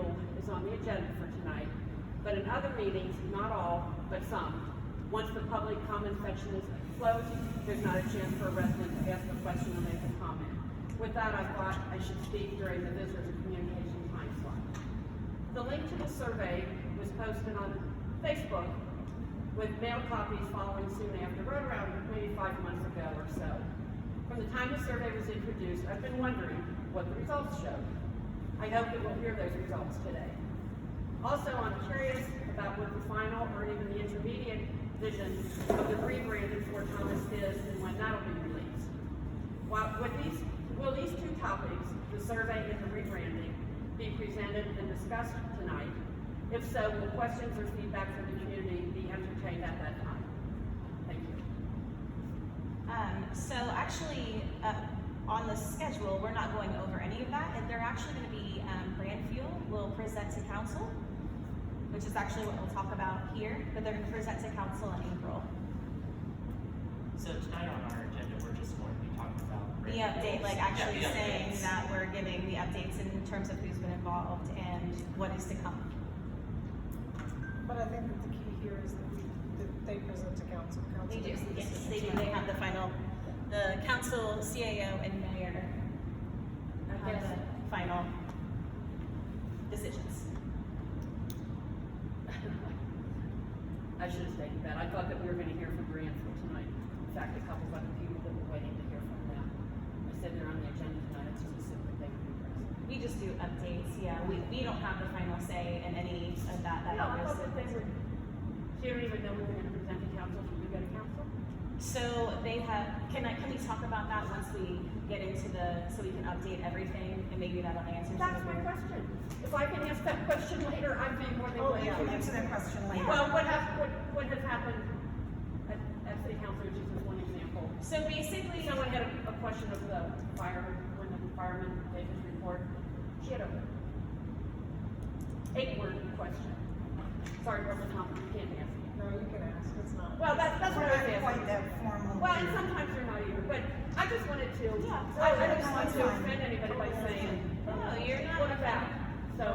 fuel is on the agenda for tonight, but in other meetings, not all, but some, once the public comment section is closed, there's not a chance for a resident to ask a question or make a comment. With that, I thought I should speak during the visitors and communication time slot. The link to the survey was posted on Facebook with mail copies following soon after, right around maybe 5 months ago or so. From the time the survey was introduced, I've been wondering what the results showed. I hope that we'll hear those results today. Also, I'm curious about what the final or even the intermediate vision of the rebranding for Thomas is and when that'll be released. Will these two topics, the survey and the rebranding, be presented and discussed tonight? If so, will questions or feedback from the community be entertained at that time? Thank you. So actually, on the schedule, we're not going over any of that, and they're actually going to be Brandfuel will present to council, which is actually what we'll talk about here, but they're going to present to council in April. So tonight on our agenda, we're just going to be talking about The update, like actually the saying updates. that we're giving the updates in terms of who's been involved and what is to come. But I think that the key here is that they present to council. They do, makes the yes, decision. they do. They have the final, the council, CAO, and mayor have the final decisions. I should have stated that. I thought that we were going to hear from Brandfield tonight. In fact, a couple of other people that were waiting to hear from them. I said they're on the agenda tonight. It's specific they would be present. We just do updates, yeah. We don't have the final say in any of that. That No, I goes. thought that they were, you don't even know we were going to present to council. Should we go to council? So they have, can we talk about that once we get into so we can update everything and maybe that'll answer some That's of my your. question. If I can ask that question later, I'd be more than Oh, willing yeah, to. we'll answer that question later. Well, what has happened at city council, which is just one example. So basically, Someone had a question of the when the fireman gave his report. She had a 8-word question. Sorry, Reverend Thompson, you can't answer. No, you can ask, it's not. Well, that's We're what I was not quite asking. that formal. Well, and sometimes they're not either, but I just wanted to, Yeah. I didn't No, want it's to fine. offend anybody by saying, oh, you're not. what about? So,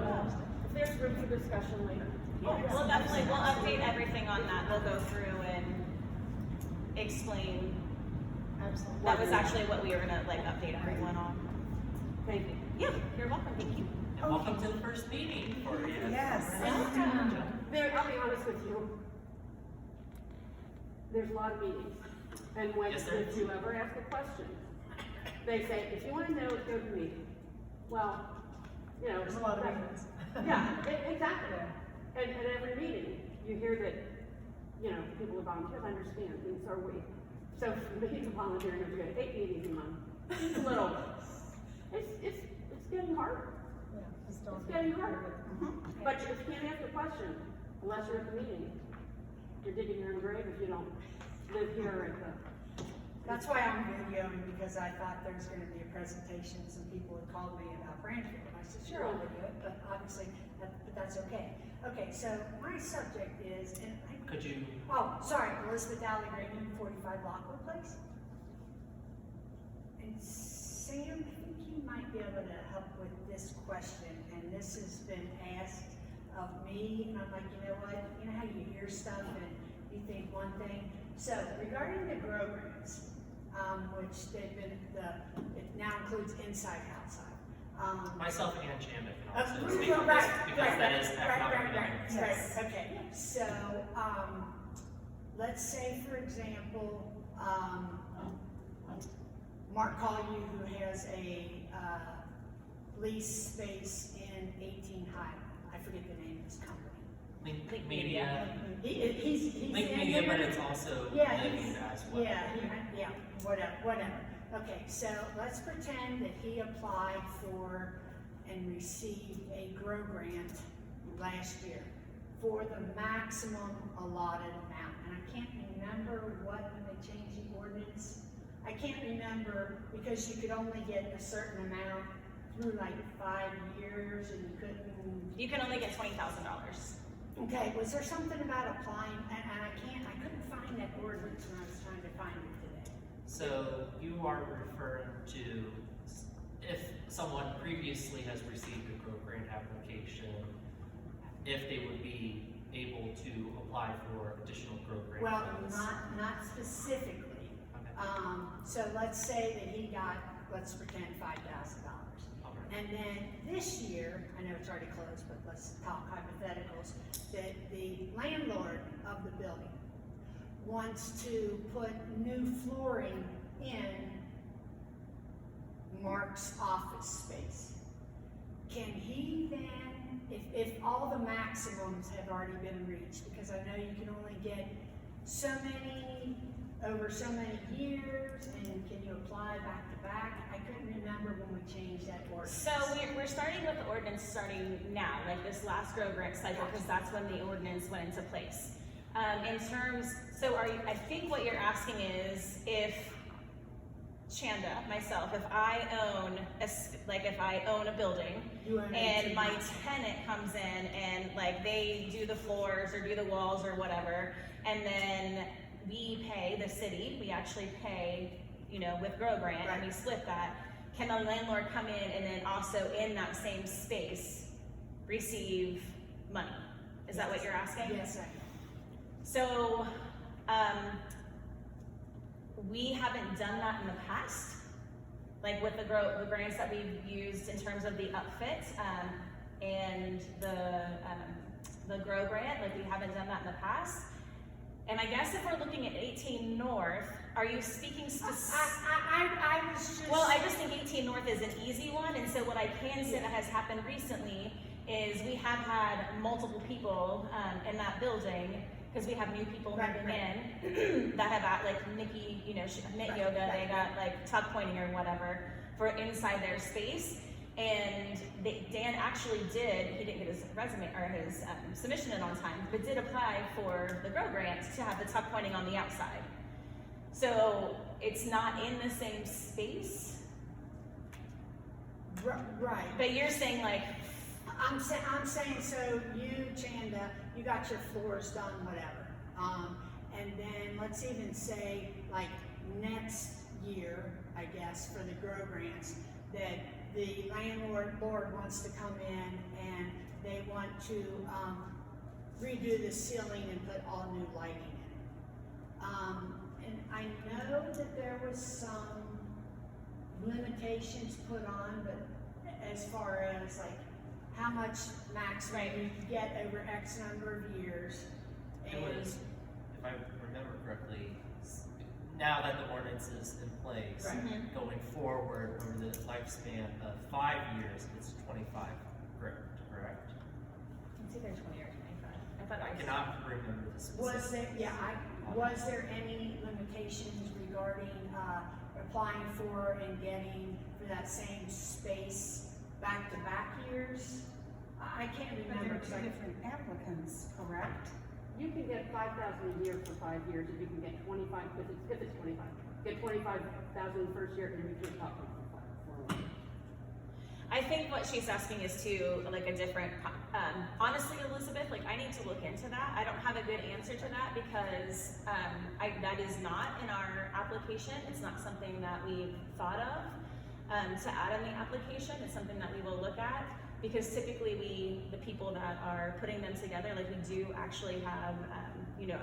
if there's room for discussion later. Yeah, we'll definitely, we'll update everything on that. We'll go through and explain. Absolutely. That was actually what we were gonna like update everyone on. Thank you. Yeah, you're welcome. Thank you. And welcome to the first meeting for you. Yes. There, I'll be honest with you. There's a lot of meetings, and when, Yes, there if is. you ever ask a question, they say, if you wanna know, go to me. Well, you know. There's a lot of meetings. Yeah, exactly. And at every meeting, you hear that, you know, people are volunteers, I understand, and so are we. So for me to volunteer and to go to 8 meetings a month, it's a little, it's getting harder. Yeah, just don't. It's getting harder. But you can't ask a question unless you're at the meeting. You're digging your own grave if you don't live here at the. That's why I'm videoing, because I thought there was gonna be a presentation, some people had called me about Brandfield, and I said, sure, I'll video it, but obviously, but that's okay. Okay, so my subject is, and Could you, sorry, Elizabeth Alley Green, 45 Lockwood Place. And Sam, I think you might be able to help with this question, and this has been asked of me, and I'm like, you know what, you know how you hear stuff and you think one thing? So regarding the grow grants, which they've been, it now includes inside, outside. myself and Chanda can also Right, speak on this because right, that is right, economic right, development. right, okay, so, let's say, for example, Mark Collier, who has a, lease space in 18 Highland, I forget the name of his company. Link Media, He's Link in Media, here. but it's also Yeah, Living he's- as well. Yeah, whatever. Okay, so let's pretend that he applied for and received a GROW grant last year for the maximum allotted amount. And I can't remember when they changed the ordinance. I can't remember because you could only get a certain amount through like 5 years and you couldn't. You can only get $20,000. Okay, was there something about applying, and I couldn't find that ordinance when I was trying to find it today. So you are referring to if someone previously has received a GROW grant application if they would be able to apply for additional grow grant Well, funds. not specifically. Okay. So let's say that he got, let's pretend $5,000. Alright. And then this year, I know it's already closed, but let's talk hypotheticals, that the landlord of the building wants to put new flooring in Mark's office space. Can he then, if all the maximums have already been reached, because I know you can only get so many over so many years, and can you apply back to back? I couldn't remember when we changed that ordinance. So we're starting with the ordinance starting now, like this last grow grant cycle, because that's when the ordinance went into place. In terms, so I think what you're asking is if Chanda, myself, if I own a building You own it and too. my tenant comes in and like they do the floors or do the walls or whatever, and then we pay the city, we actually pay, with Grow Grant, and we Right. split that. Can the landlord come in and then also in that same space receive money? Is that what you're asking? Yes, I can. So, we haven't done that in the past, like with the grants that we've used in terms of the upfit, and the Grow Grant, like we haven't done that in the past. And I guess if we're looking at 18 North, are you speaking specifically? I was just. Well, I just think 18 North is an easy one, and so what I can say that has happened recently is we have had multiple people in that building, because we have new people Right, moving in, that have like Nikki, knit Right, yoga, they right, got like tuck pointing or whatever for inside their space. And Dan actually did, he didn't get his resume or his submission in on time, but did apply for the Grow Grant to have the tuck pointing on the outside. So it's not in the same space, Right. but you're saying like, I'm saying, so you, Chanda, you got your floors done, whatever. And then let's even say, like, next year, I guess, for the Grow Grants, that the landlord wants to come in and they want to, redo the ceiling and put all new lighting in it. And I know that there was some limitations put on, but as far as like, how much maximum Right. you can get over X number of years. It And was, if I remember correctly, now that the ordinance is in place, Right. Mhm. going forward over the lifespan of 5 years, it's 25 correct? it's either 20 or 25. I thought I it was. cannot remember the specific. was there, was there any limitations regarding, applying for and getting for that same space back-to-back years? I can't But remember. there are 'cause two I- different applicants, correct? You can get 5,000 a year for 5 years, if you can get 25, if it's 25. Get 25,000 the first year, and you can top it for 4 I think what she's asking is to like a different, honestly, Elizabeth, like I need to look into that. I don't have a good answer to that because, that is not in our application. It's not something that we've thought of, to add in the application. It's something that we will look at because typically the people that are putting them together, like we do actually have,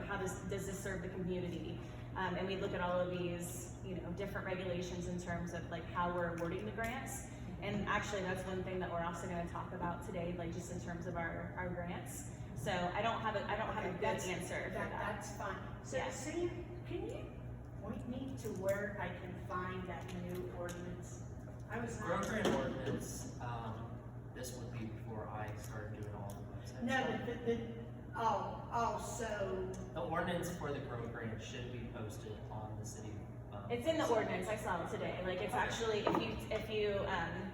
how does this serve the community? And we look at all of these, different regulations in terms of like how we're awarding the grants. And actually, that's one thing that we're also going to talk about today, like just in terms of our grants. So I don't have a Okay, good that's- answer for that. That's fine. So, Yeah. Sam, can you point me to where I can find that new ordinance? I was Grow not. grant ordinance, this would be before I started doing all the websites. No, so, The ordinance for the grow grant should be posted on the city. It's in the ordinance. I saw it today. Like it's actually if you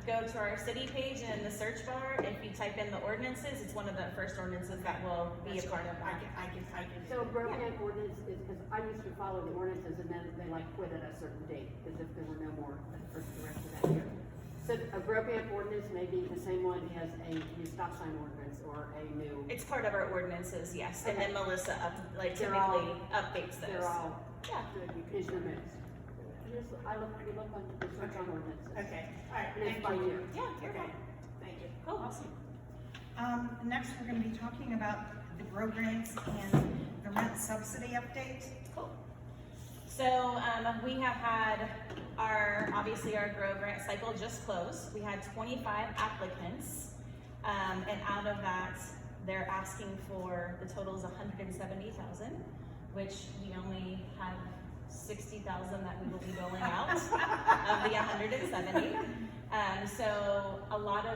go to our city page and in the search bar, if you type in the ordinances, it's one of the first ordinances that will be a that's part of fine. that. I can do So a that. Grow Grant ordinance is, because I used to follow the ordinances and then they like quit at a certain date, as if there were no more for the rest of that year. So a Grow Grant ordinance may be the same one as a new stop sign ordinance or a new, It's part of our ordinances, yes. And then Melissa They're all- typically updates those. they're all, Yeah. good, you can mix. I look on the search on ordinances. Okay, all right, And it's thank by you. year. Yeah, you're Okay, fine. thank you. Cool. Awesome. Next, we're gonna be talking about the grow grants and the rent subsidy update. Cool. So, we have had obviously our Grow Grant cycle just closed. We had 25 applicants, and out of that, they're asking for, the total is 170,000, which we only have 60,000 that we will be rolling out of the 170. So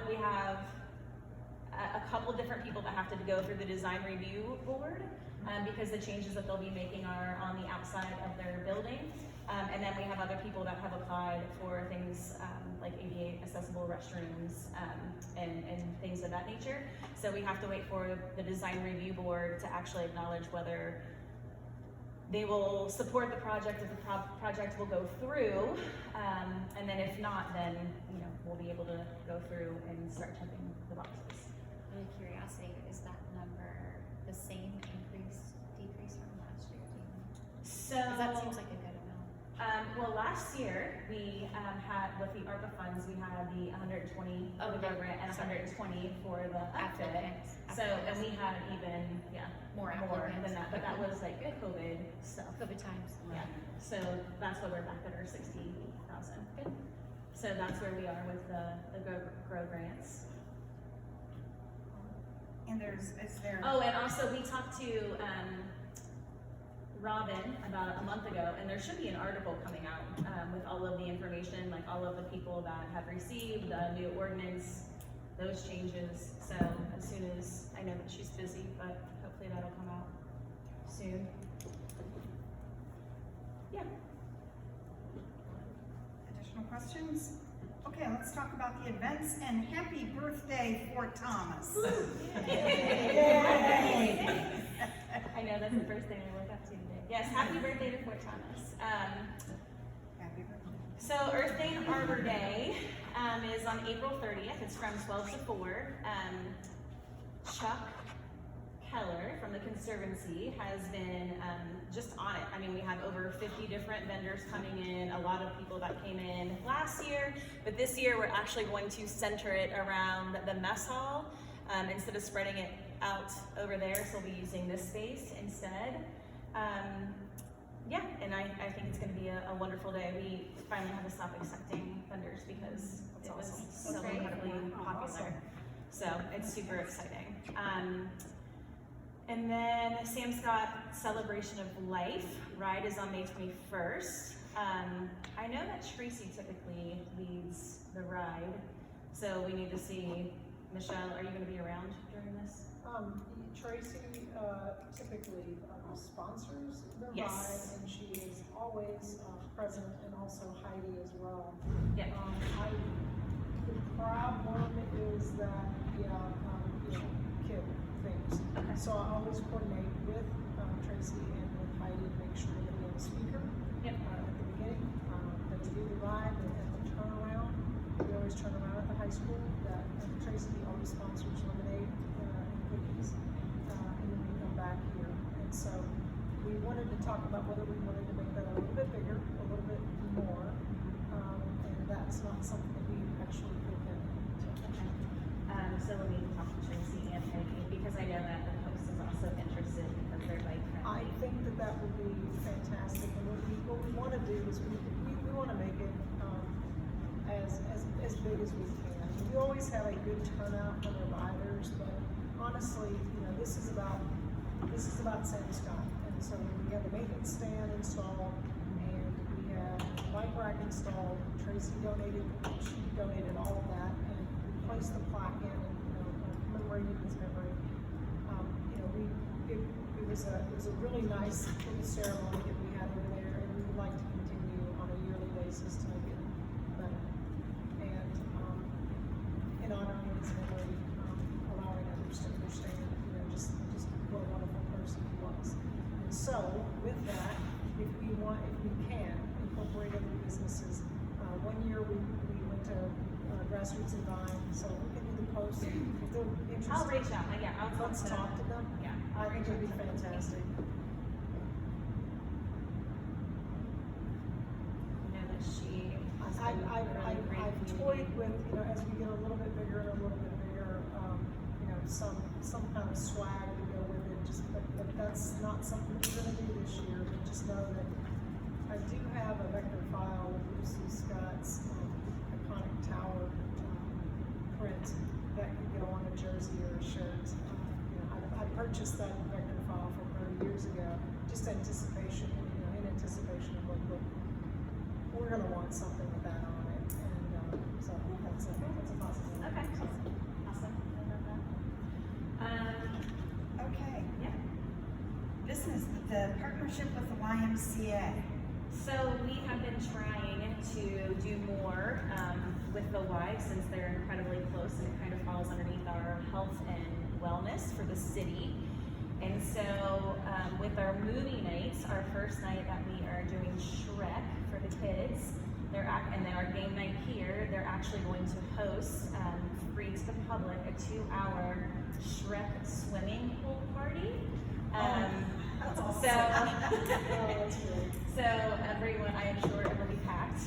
we have a couple different people that have to go through the design review board, because the changes that they'll be making are on the outside of their building. And then we have other people that have applied for things, like ADA accessible restrooms, and things of that nature. So we have to wait for the design review board to actually acknowledge whether they will support the project, if the project will go through. And then if not, then, we'll be able to go through and start checking the boxes. Out of curiosity, is that number the same decrease from last year? Do you know? So 'Cause that seems like a good amount. well, last year we had, with the ARPA funds, we had the 120 for the Okay. Grow Grant and 120 for the outfit. Applicants. So, and we had even, More more applicants. than that, but that was like COVID stuff. COVID times. Yeah, so that's why we're back at our 60,000. Good. So that's where we are with the Grow Grants. And is there? Oh, and also we talked to, Robin about a month ago, and there should be an article coming out, with all of the information, like all of the people that have received the new ordinance, those changes. So as soon as, I know that she's busy, but hopefully that'll come out soon. Yeah. Additional questions? Okay, let's talk about the events and happy birthday, Fort Thomas. I know, that's the first thing I woke up to today. Yes, happy birthday to Fort Thomas. Happy birthday. So Earth Day and Arbor Day is on April 30th. It's from 12 to 4. Chuck Keller from the Conservancy has been just on it. I mean, we have over 50 different vendors coming in, a lot of people that came in last year, but this year we're actually going to center it around the mess hall instead of spreading it out over there, so we'll be using this space instead. Yeah, and I think it's going to be a wonderful day. We finally had to stop accepting vendors because it was so Great. incredibly popular. So it's super exciting. And then Sam Scott Celebration of Life ride is on May 21st. I know that Tracy typically leads the ride, so we need to see, Michelle, are you going to be around during this? Tracy, typically, sponsors the Yes. ride, and she is always, present, and also Heidi as well. Yeah. The problem is that, kid things. Okay. So I always coordinate with, Tracy and with Heidi to make sure that we have a speaker. Yep. At the beginning, that we do the ride, and at the turnaround, we always turn around at the high school, that Tracy always sponsors lemonade, and cookies, and then we come back here. And so, we wanted to talk about whether we wanted to make that a little bit bigger, a little bit more, and that's not something that we actually put in. Okay. So we'll need to talk to Tracy and Heidi, because I know that the host is also interested because they're bike I friendly. think that would be fantastic, and what we wanna do is we wanna make it, as big as we can. We always have a good turnout for the riders, but honestly, this is about Sam Scott. And so we have the maintenance stand installed, and we have the bike rack installed. Tracy donated all of that, and we placed the plaque in, and, commemorating his memory. It was a really nice little ceremony that we had over there, and we would like to continue on a yearly basis to make it better. And, in honoring his memory, allowing others to understand, just what a wonderful person he was. And so, with that, if we can, incorporate other businesses. One year we went to Grassroots and Vine, so we can do the post, if they're interested. I'll reach out, I'll Let's talk to them. Yeah. I think it'd be fantastic. I know that she has been really great I've community. toyed with, as we get a little bit bigger and a little bit bigger, of swag to go with it, just, but that's not something we're gonna do this year, but just know that I do have a vector file with Lucy Scott's iconic tower print that could go on a jersey or a shirt. You know, I purchased that vector file from her years ago, just anticipation, you know, in anticipation of what we're gonna want something with that on it, and so that's a positive. Okay, awesome, I love that. Okay, Yeah. business, the partnership with the YMCA. So we have been trying to do more with the Y since they're incredibly close and it kind of falls underneath our health and wellness for the city. And so with our movie nights, our first night that we are doing Shrek for the kids, and then our game night here, they're actually going to host free to the public a 2-hour Shrek swimming pool party. That's awesome. So, Oh, that's great. so everyone, I am sure it will be packed.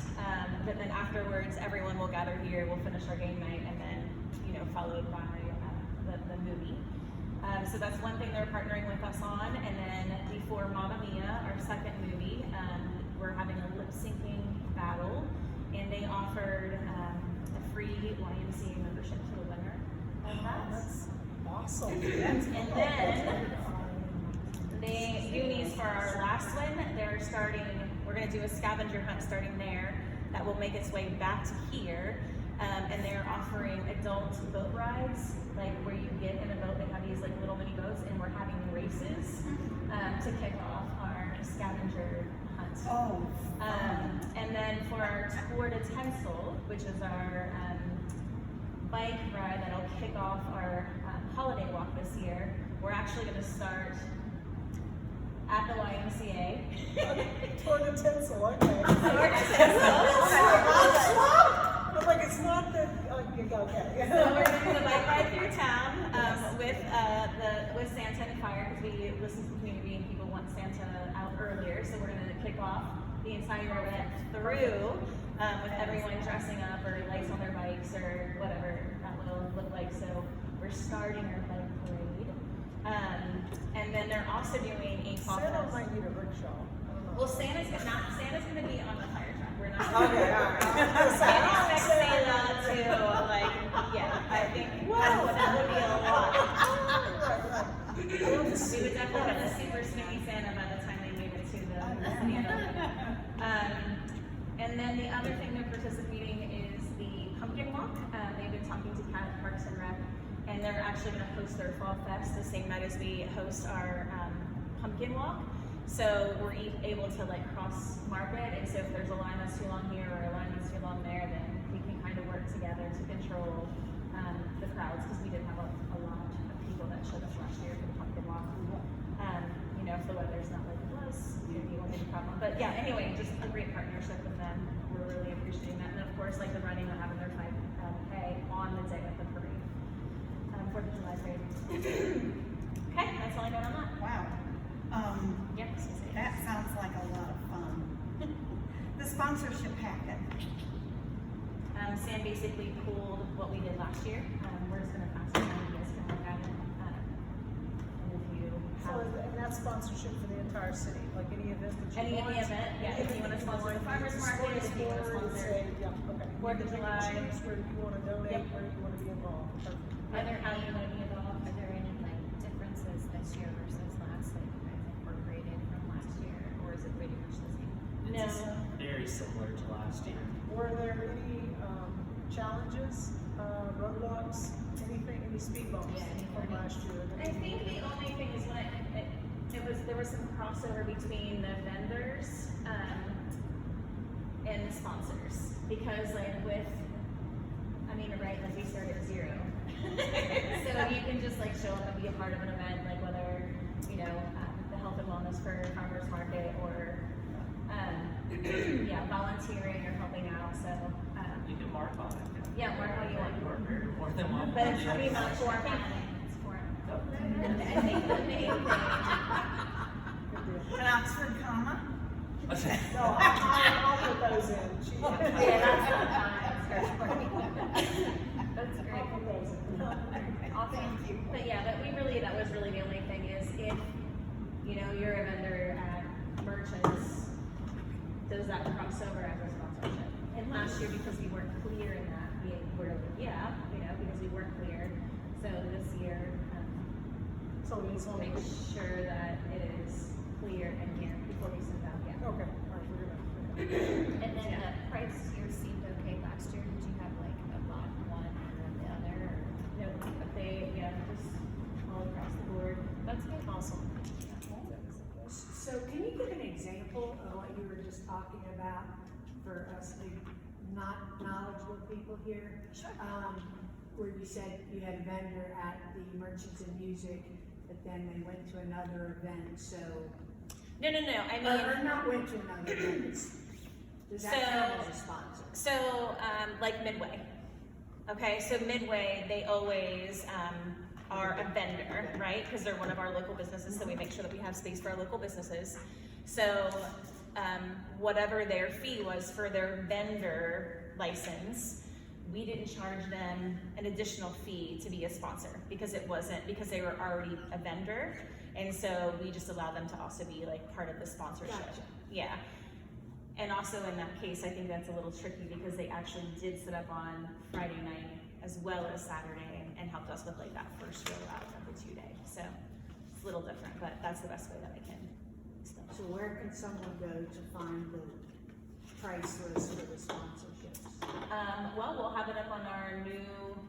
But then afterwards, everyone will gather here. We'll finish our game night, and then followed by the movie. So that's one thing they're partnering with us on. And then before Mamma Mia, our second movie, we're having a lip syncing battle, and they offered a free YMCA membership to the winner of that. That's awesome. And then the Goonies for our last one, we're gonna do a scavenger hunt starting there that will make its way back to here. And they're offering adult boat rides, like where you get in a boat, they have these like little mini boats, and we're having races to kick off our scavenger hunt. Oh, fun. And then for our Tour de Tencel, which is our bike ride that'll kick off our holiday walk this year, we're actually gonna start at the YMCA. Tour de Tinsel, okay. Tour de Tencel. I'm like, it's not the, okay. So we're gonna do the bike ride through town with Santa and Fire, because we listen to the community and people want Santa out earlier. So we're gonna kick off the entire event through with everyone dressing up or lights on their bikes or whatever that will look like. So we're starting our bike parade, and then they're also doing a pop Santa fest. might need a rickshaw. I don't know. Well, Santa's gonna be on the fire truck. We're not. Okay, all right. I expect Santa to I think that would be a lot. We would definitely have a super skinny Santa by the time they move it to the and then the other thing they're participating is the pumpkin walk. They've been talking to Cat Parks and Rec, and they're actually going to host their fall fest the same night as we host our pumpkin walk. So we're able to like cross market, and so if there's a line that's too long here or a line that's too long there, then we can kind of work together to control the crowds, because we did have a lot of people that showed up last year for the pumpkin walk. If the weather's not like it was, maybe it won't be a problem. But yeah, anyway, just a great partnership with them. We're really appreciating that. And of course, like the running, they're having their 5K on the day of the parade, 4th of July parade. Okay, that's all I got on that. Wow. Yep. That sounds like a lot of fun. The sponsorship packet. Sam basically pulled what we did last year. We're just gonna pass it on. You guys can look at it. And if you So, have and that's sponsorship for the entire city, like any event that you want? any event, yeah, if you wanna sponsor the farmer's market, if you wanna sponsor Yeah, okay. 4th of You can July. choose where you wanna donate, Yep. where you wanna be involved. Perfect. Either how you wanna be involved. Are there any like differences this year versus last that you guys incorporated from last year, or is it pretty much the same? No. Very similar to last year. Were there any challenges, roadblocks, anything, any speed bumps Yeah, any from learnings? last year? I think the only thing is when there was some crossover between the vendors and the sponsors, because like right, like we started at 0. So you can just like show up and be a part of an event, like whether the health and wellness for farmers market or volunteering or helping out. So You can mark on it. yeah, mark what you want. You are very more than welcome. But it's pretty much for I think the main thing. An Oxford comma? No, I'll put those in. Yeah, that's great. I'll put those in. Awesome. But yeah, but that really the only thing is if, you know, you're a vendor at Merchants, does that cross over as a sponsorship? And last year, because we weren't clear in that, we were like, yeah, you know, because we weren't clear. So this year, So it's we'll only, make sure that it is clear in here before we send out, yeah. okay, all right, we're gonna. And then Yeah. the price you received okay last year, did you have like a lot one and then the other, or? No, but they, yeah, just all across the board. That's good. Awesome. So can you give an example of what you were just talking about for us, the not knowledgeable people here? Sure. Where you said you had a vendor at the Merchants of Music, but then they went to another event, so. No, I mean. Or not went to another event. Does that count as a sponsor? So, like Midway. Okay, so Midway, they always, are a vendor, right? Because they're one of our local businesses, so we make sure that we have space for our local businesses. So, whatever their fee was for their vendor license, we didn't charge them an additional fee to be a sponsor because it wasn't, because they were already a vendor. And so we just allow them to also be like part of the sponsorship. Gotcha. Yeah. And also in that case, I think that's a little tricky because they actually did sit up on Friday night as well as Saturday and helped us with like that first rollout of the 2-day. So it's a little different, but that's the best way that I can explain it. So where can someone go to find the price list for the sponsorships? Well, we'll have it up on our new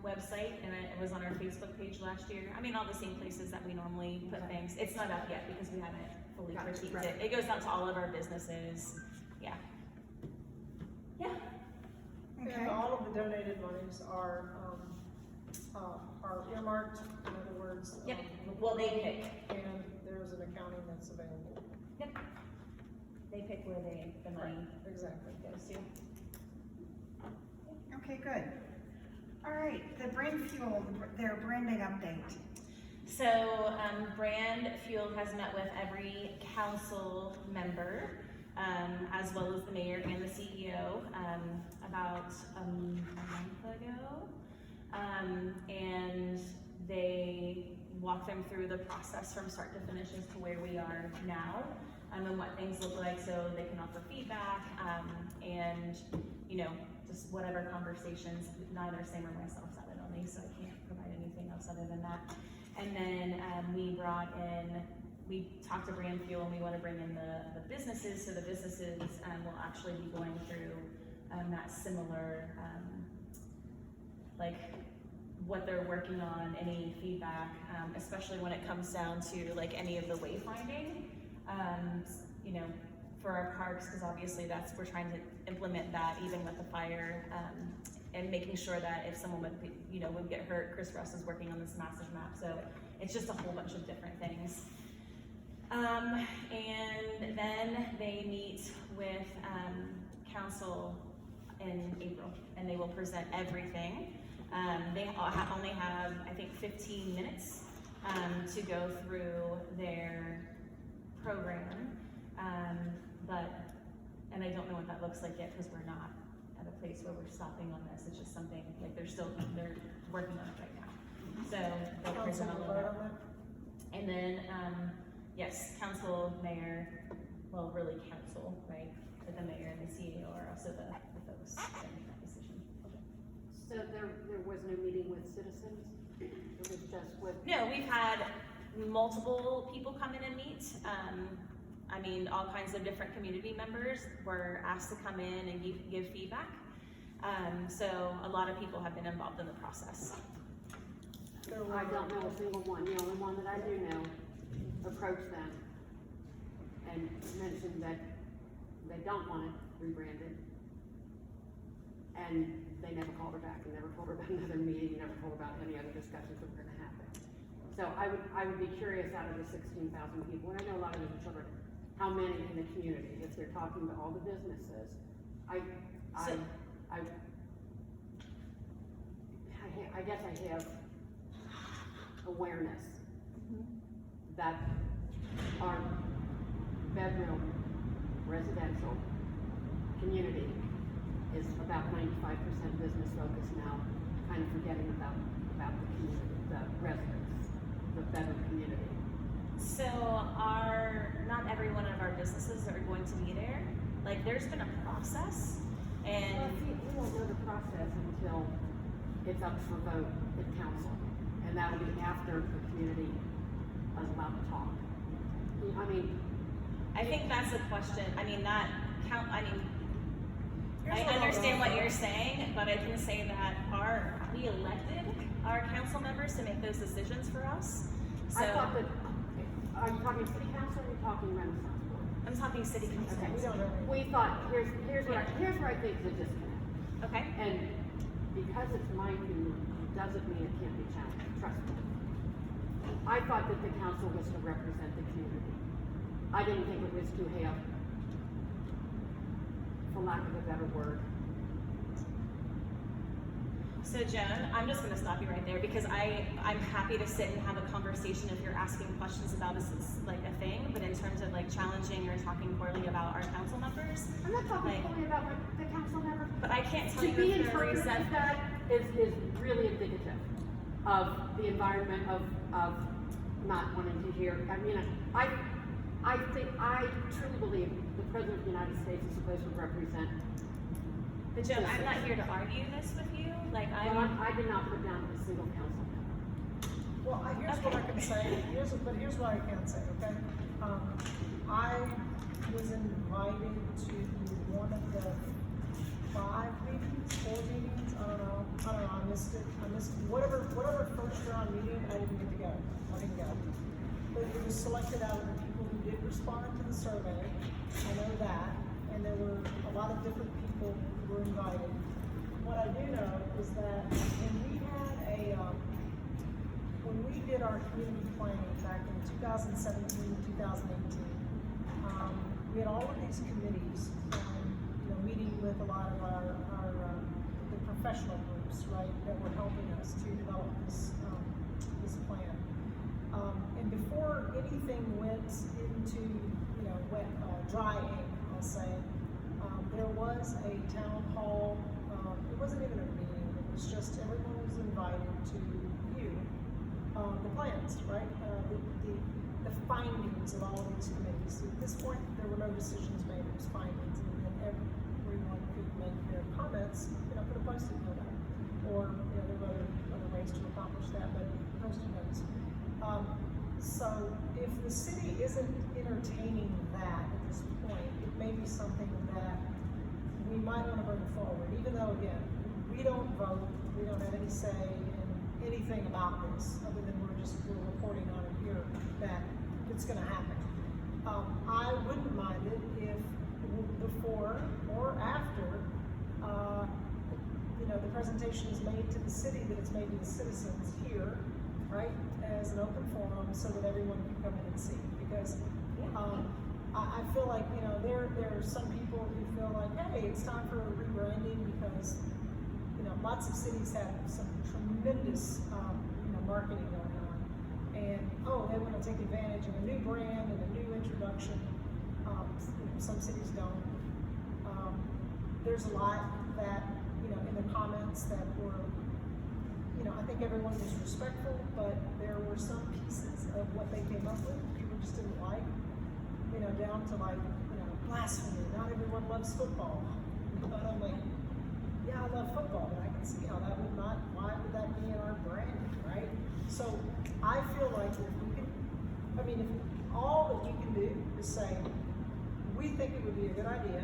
website, and it was on our Facebook page last year. I mean, all the same places that we normally put Okay. things. It's not up yet because we haven't fully Gotcha, critiqued right. it. It goes out to all of our businesses. Yeah. Yeah. And Okay. all of the donated monies are earmarked, in other words. Yep. Well, they pick. And there's an accounting that's available. Yep. They pick where the money Exactly. goes to. Okay, good. All right, the Brand Fuel, their branding update. So, Brand Fuel has met with every council member, as well as the mayor and the CEO, about a month ago. And they walked them through the process from start to finish as to where we are now, and what things look like so they can offer feedback, and, you know, just whatever conversations, neither Sam or myself sat in on these, so I can't provide anything else other than that. And then, we talked to Brand Fuel, and we wanna bring in the businesses, so the businesses, will actually be going through, that similar, like, what they're working on, any feedback, especially when it comes down to like any of the wayfinding, you know, for our parks, because obviously we're trying to implement that even with the fire, and making sure that if someone would get hurt, Chris Russ is working on this massive map, so it's just a whole bunch of different things. And then they meet with, council in April, and they will present everything. They only have, I think, 15 minutes, to go through their program. And I don't know what that looks like yet, because we're not at a place where we're stopping on this. It's just something, like, they're working on it right now. So they'll present all of that. And then, yes, council, mayor, well, really council, right? But the mayor and the CEO are also the folks that make that decision. So there was no meeting with citizens? It was just with? No, we've had multiple people come in and meet. I mean, all kinds of different community members were asked to come in and give feedback. So a lot of people have been involved in the process. I don't know a single one. The only one that I do know approached them and mentioned that they don't want it rebranded. And they never called her back and never told her about another meeting, never told her about any other discussions that were gonna happen. So I would be curious, out of the 16,000 people, and I know a lot of them are children, how many in the community, if they're talking to all the businesses, I guess I have awareness that our bedroom residential community is about 95% business focused now, kind of forgetting about the community, the residents, the better community? So not every one of our businesses are going to be there. Like, there's been a process, Well, and see, we won't know the process until it's up for vote at council, and that'll be after the community is allowed to talk. I mean, I think that's a question. I mean, Here's I what I'll understand go what for. you're saying, but I can say that we elected our council members to make those decisions for us. So I thought that, are you talking city council or are you talking Renaissance Board? I'm talking city council. Okay. We don't know. We thought, here's where I think the disconnect. Okay. And because it's my opinion, doesn't mean it can't be challenged, trust me. I thought that the council was to represent the community. I didn't think it was to have, for lack of a better word. So Joan, I'm just gonna stop you right there because I'm happy to sit and have a conversation if you're asking questions about a thing, but in terms of like challenging or talking poorly about our council members, I'm not talking Like- only about the council members. but I can't tell To you be if there interpreted as that is really indicative of the environment of not wanting to hear. I mean, I truly believe the President of the United States is supposed to represent. But Joan, I'm not here to argue this with you. Like I did not put down a single council member. Well, here's what I can say, here's what I can say, okay? I was invited to one of the 5 meetings, 4 meetings, I don't know, I missed it, whatever first round meeting, I didn't get to go, I didn't go. But it was selected out of the people who did respond to the survey, I know that, and there were a lot of different people who were invited. What I do know is that when we did our community planning back in 2017, 2018, we had all of these committees, meeting with a lot of the professional groups, right, that were helping us to develop this plan. And before anything went into, dry ink, I'll say, there was a town hall. It wasn't even a meeting. It was just everyone was invited to view the plans, right? The findings of all of these committees. At this point, there were no decisions made. It was findings, and then everyone could make their comments. Put a post-it note up, or there were other ways to accomplish that, but post-it notes. So if the city isn't entertaining that at this point, it may be something that we might want to bring forward, even though, again, we don't vote, we don't have any say in anything about this, other than we're reporting on it here that it's gonna happen. I wouldn't mind it if before or after, the presentation is made to the city, that it's made to the citizens here, right, as an open forum, so that everyone can come in and see, because, I feel like, there are some people who feel like, hey, it's time for a rebranding because, lots of cities have some tremendous, marketing going on. And, they want to take advantage of a new brand and a new introduction. Some cities don't. There's a lot that, in the comments that were, I think everyone was respectful, but there were some pieces of what they came up with people just didn't like. Down to blasphemy. Not everyone loves football. But I'm like, yeah, I love football, but I can see how that would not, why would that be in our branding, right? So I feel like if we can, if all that you can do is say, we think it would be a good idea,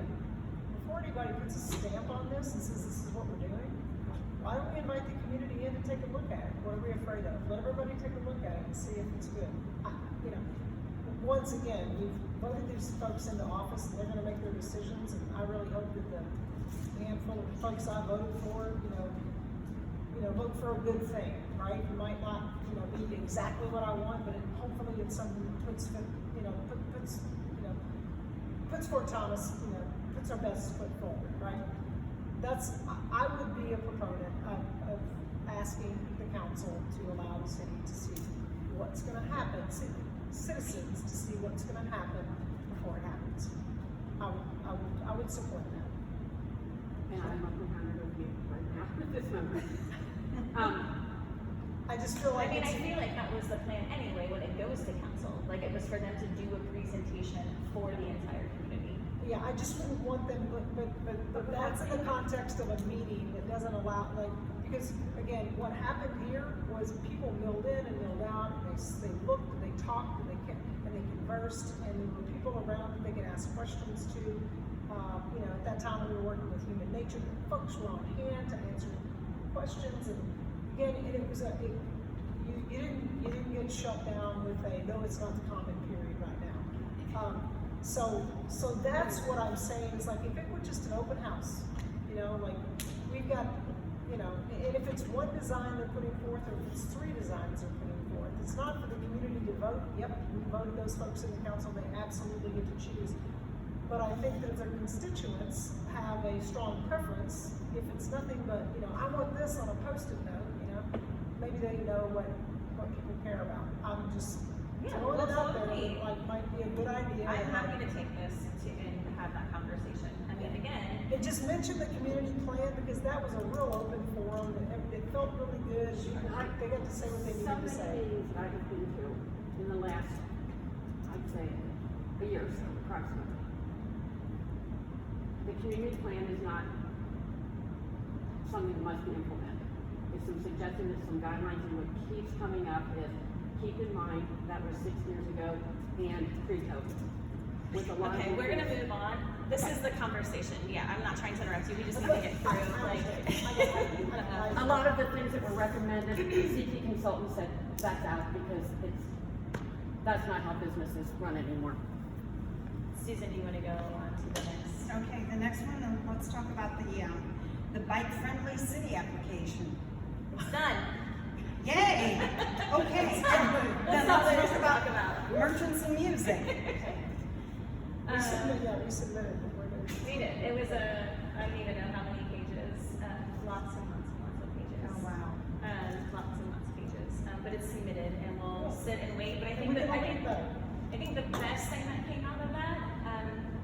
before anybody puts a stamp on this and says this is what we're doing, why don't we invite the community in to take a look at it? What are we afraid of? Let everybody take a look at it and see if it's good. Once again, we've voted these folks into office and they're gonna make their decisions, and I really hope that the handful of folks I voted for, vote for a good thing, right? It might not, be exactly what I want, but hopefully it's something that puts Fort Thomas, puts our best foot forward, right? I would be a proponent of asking the council to allow the city to see what's gonna happen, citizens to see what's gonna happen before it happens. I would support that. And I'm a proponent of you right now with this number. I just feel like I feel like that was the plan anyway. goes to council. Like, it was for them to do a presentation for the entire community. Yeah, I just wouldn't want them, but that's in the context of a meeting that doesn't allow, like, because, again, what happened here was people milled in and milled out, and they looked, and they talked, and they conversed, and there were people around that they could ask questions to. You know, at that time, we were working with Human Nature, folks were on hand to answer questions, and again, and it was you didn't get shut down with a, no, it's not the comment period right now. So that's what I'm saying, is like, if it were just an open house, you know, like, we've got, you know, and if it's one design they're putting forth, or if it's 3 designs they're putting forth, it's not for the community to vote. Yep, we voted those folks in the council, they absolutely get to choose. But I think that their constituents have a strong preference. If it's nothing but, you know, I want this on a post-it note, you know, maybe they know what people care about. I'm just throwing it out there, totally. like, might be a good idea. I'm happy to take this and have that conversation. I mean, again, And just mention the community plan, because that was a real open forum, and it felt really good. They got to say what they Some needed to of the say. meetings that I have been to in the last, I'd say, a year or so, approximately. The community plan is not something that must be implemented. It's some suggestions, it's some guidelines, and what keeps coming up is, keep in mind, that was 6 years ago and pre-COVID. With a lot of. okay, we're gonna move on. This is the conversation. Yeah, I'm not trying to interrupt you. We just need to get through, like. A lot of the things that were recommended, CT consultant said, that's out, because that's not how businesses run anymore. Susan, do you wanna go on to the next? Okay, the next one, let's talk about the bike-friendly city application. It's done. Yay! Okay, then That's let's all there is talk to about talk about. merchants and music. We submitted, but we're gonna. We did. It was I don't even know how many pages, lots and lots and lots of pages. Oh, wow. Lots and lots of pages, but it's submitted and we'll sit and wait, but I think We that, can look at that. I think the best thing that came out of that,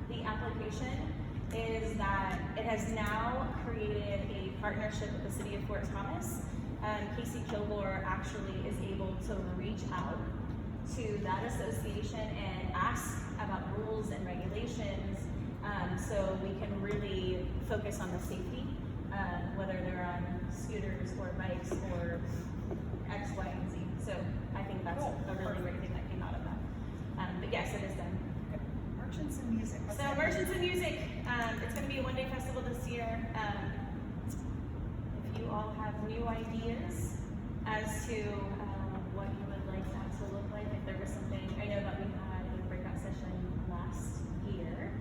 the application, is that it has now created a partnership with the city of Fort Thomas. Casey Kilgore actually is able to reach out to that association and ask about rules and regulations, so we can really focus on the safety, whether they're on scooters or bikes or X, Y, and Z. So I think that's a really great thing that came out of that. But yes, it is done. Merchants and music. what's So that? Merchants and Music, it's gonna be a one-day festival this year. If you all have new ideas as to what you would like that to look like, if there was something, I know that we had a breakout session last year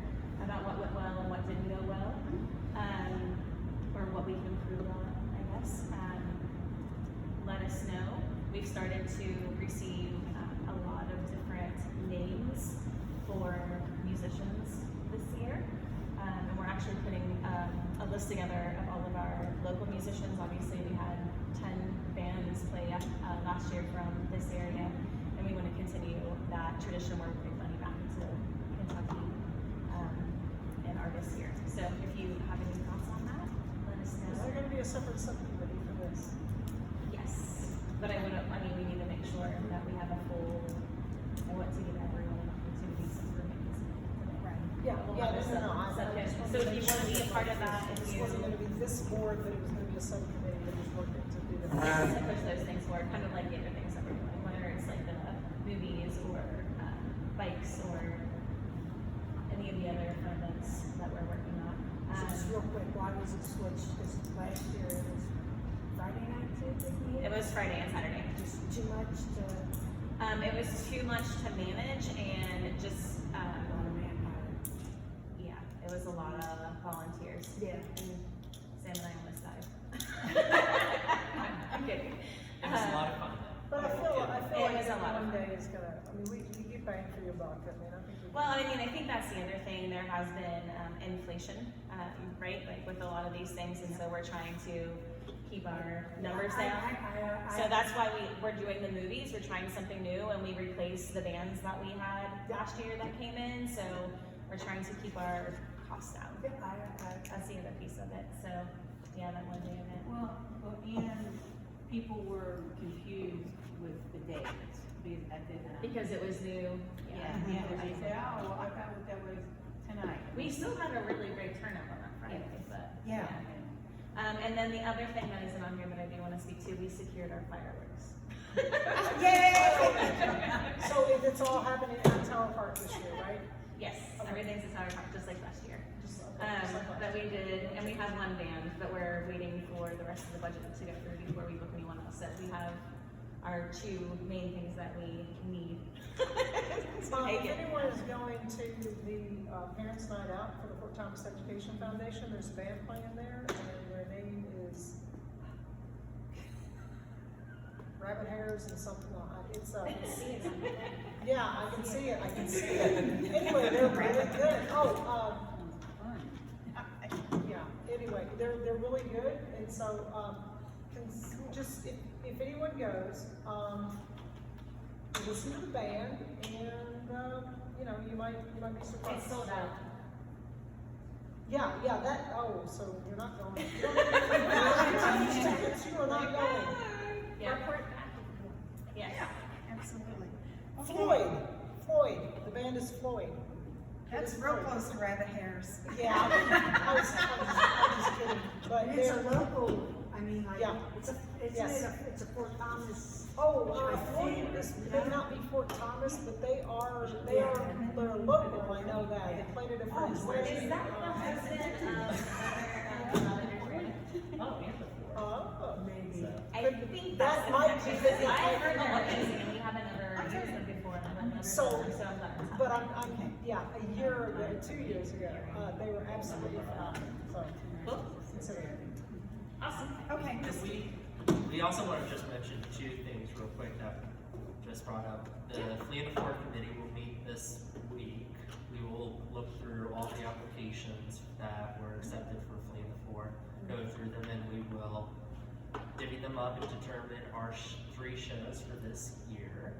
about what went well and what didn't go well, or what we can improve on, I guess. Let us know. We've started to receive a lot of different names for musicians this year. And we're actually putting a list together of all of our local musicians. Obviously, we had 10 bands play last year from this area, and we want to continue that tradition where we bring money back to Kentucky and artists here. So if you have any thoughts on that, let us Is there know. gonna be a separate subcommittee for this? Yes, but I mean, we need to make sure that we have a full, I want to give everyone an opportunity to remain. Right. Yeah, We'll yeah, have a no, I subcommittee. just wanted So if make you wanna sure be a part of that, if This you- wasn't gonna be this board, but it was gonna be a subcommittee that was working to do that. to push those things forward, kind of like the other things that we're doing, whether it's like the movies or bikes or any of the other events that we're working on. Just real quick, why was it switched? Because last year it was Friday night too, didn't It was Friday and Saturday. Just too much to, It was too much to manage and just, on a manpower. yeah, it was a lot of volunteers. Yeah. And Sam and I almost died. I'm kidding. It was a lot of fun. But I feel It like was a every lot of one fun. day is gonna, I mean, we get bang for your buck, I mean, I think. Well, I mean, I think that's the other thing. There has been inflation, right? Like with a lot of these things, and so we're trying to keep our numbers down. So that's why we're doing the movies. We're trying something new, and we replaced the bands that we had last year that came in. So we're trying to keep our costs down. That's the other piece of it. So yeah, that one day event. Well, and people were confused with the dates. Because it was new, yeah. They say, oh, well, I thought that was tonight. We still had a really great turnout on that Friday, but. Yeah. And then the other thing that isn't on here that I do wanna speak to, we secured our fireworks. Yay! So it's all happening at Tower Park this year, right? Yes, everything's a Tower Park, just like last year. Just like But we did, and we have one band, but we're waiting for the rest of the budget to go through before we book anyone else. So we have our two main things that we need. to make If it. anyone is going to the Parents Night Out for the Fort Thomas Education Foundation, there's a band playing there, and their name is Rabbit Hairs and something, it's, yeah, I can see it, Anyway, they're really good. Yeah, anyway, they're really good, and so, just, if anyone goes, listen to the band, and, you might be surprised. It's sold out. Yeah, so you're not going. You don't have to buy tickets, you are not going. Yeah. Yes. Absolutely. Okay. Floyd, the band is Floyd. That's real close to Rabbit Hairs. Yeah, I was just kidding, but And it's a they're, local, I mean, like, Yeah. it's a Fort Thomas. Floyd may not be Fort Thomas, but they're local, I know that, they played at a friend's wedding. Is that the husband of Oh, Maybe. I think That that's might be the- I've heard them amazing, and we haven't ever used them before, and I've never So, done them, so I'm glad it's but happening. a year ago, 2 years ago, they were absolutely phenomenal, so, Cool. consider it. Awesome. Okay. We also want to just mention two things real quick that just brought up. The Flee and Afford Committee will meet this week. We will look through all the applications that were accepted for Flee and Afford, go through them, and we will divvy them up and determine our 3 shows for this year.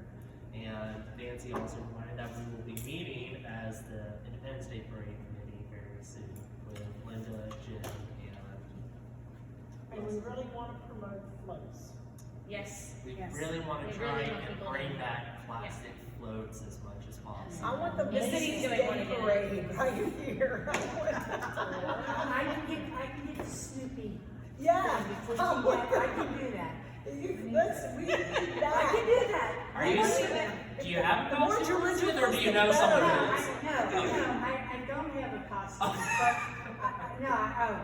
And Nancy also reminded that we will be meeting as the Independence Day Parade Committee very soon with Linda, Jim, And we really want to promote floats. Yes. we Yes. really want We to really try want and people bring to- back plastic floats as much as possible. I want the The city's Macy's doing one Day again. Parade right here. I can get Snoopy. Yeah. Before she gets, I can do that. We can do I that. can do that. Are you do you have a The more costume tourism with, or do you know the someone better. who is? I don't have a costume, but, oh,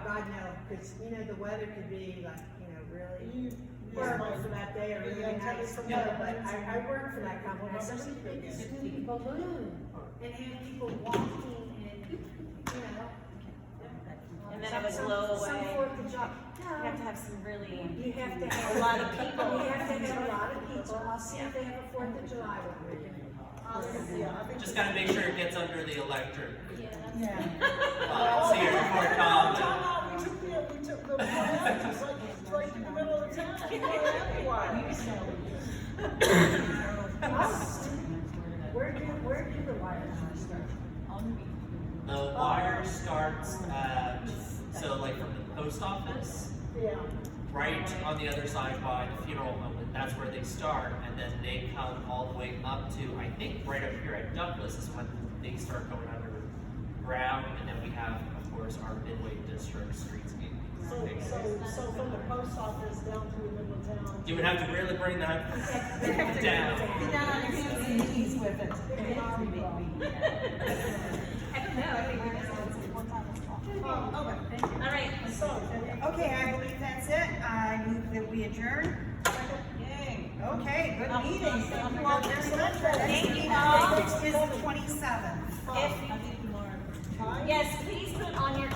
God, no, because, the weather could be like, really horrible for that day or really nice. from No, the- but I work for that company, I said, we could Snoopy balloon and have people walking and, And then it would blow Some away. 4th of July. You have to have some really, You have to have a lot of people. You have to have a lot of people. I'll see if they have a 4th of July one. Yeah, I think. Just gotta make sure it gets under the electric. Yeah. Here in Fort Thomas. We took the one out, just like, right in the middle of the town. Where do the wires start? The wire starts at, so like from the post office, Yeah. right on the other side by the funeral home, and that's where they start, and then they come all the way up to, I think, right up here at Douglas is when they start going underground, and then we have, of course, our Midway District streetscape. So from the post office down to the middle of town. You would have to really bring that down. Get down on your hands and knees with it. I don't know, I think we're just. Okay. All right. So, Okay, I believe that's it. I move that we adjourn. Yay. Okay, good meeting. Thank you all very much. Thank you all. Next is the 27th. Yes, please put on your